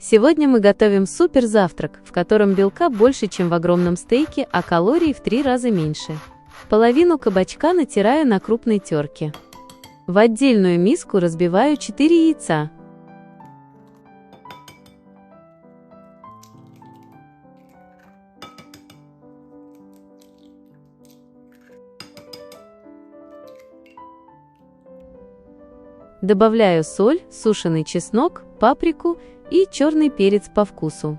Сегодня мы готовим супер завтрак, в котором белка больше, чем в огромном стейке, а калорий в 3 раза меньше. Половину кабачка натираю на крупной терке. В отдельную миску разбиваю 4 яйца. Добавляю соль, сушеный чеснок, паприку и черный перец по вкусу.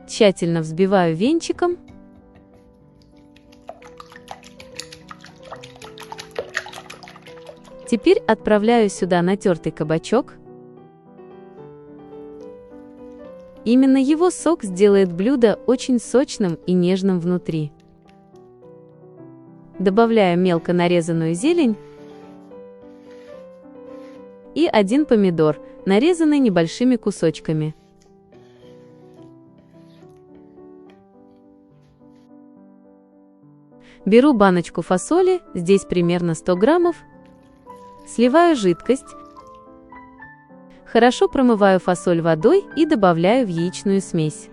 Тщательно взбиваю венчиком. Теперь отправляю сюда натертый кабачок. Именно его сок сделает блюдо очень сочным и нежным внутри. Добавляю мелко нарезанную зелень и 1 помидор, нарезанный небольшими кусочками. Беру баночку фасоли, здесь примерно 100 граммов, сливаю жидкость, хорошо промываю фасоль водой и добавляю в яичную смесь.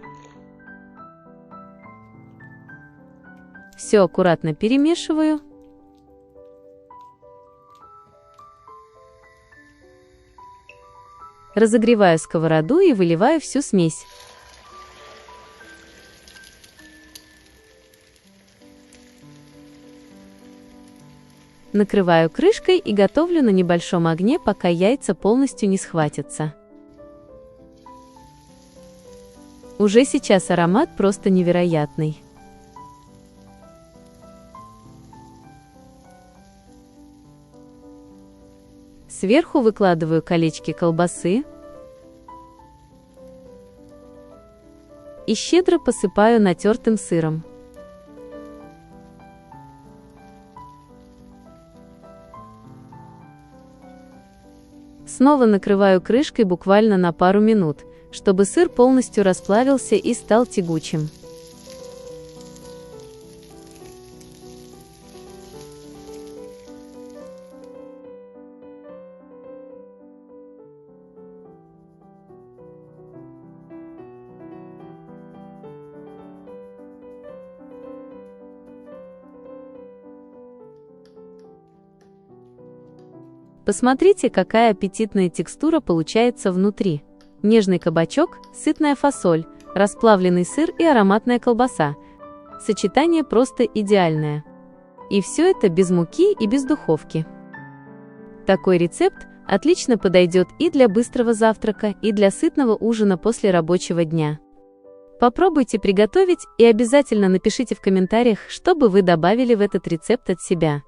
Все аккуратно перемешиваю. Разогреваю сковороду и выливаю всю смесь. Накрываю крышкой и готовлю на небольшом огне, пока яйца полностью не схватятся. Уже сейчас аромат просто невероятный. Сверху выкладываю колечки колбасы и щедро посыпаю натертым сыром. Снова накрываю крышкой буквально на пару минут, чтобы сыр полностью расплавился и стал тягучим. Посмотрите, какая аппетитная текстура получается внутри. Нежный кабачок, сытная фасоль, расплавленный сыр и ароматная колбаса. Сочетание просто идеальное. И все это без муки и без духовки. Такой рецепт отлично подойдет и для быстрого завтрака, и для сытного ужина после рабочего дня. Попробуйте приготовить и обязательно напишите в комментариях, что бы вы добавили в этот рецепт от себя.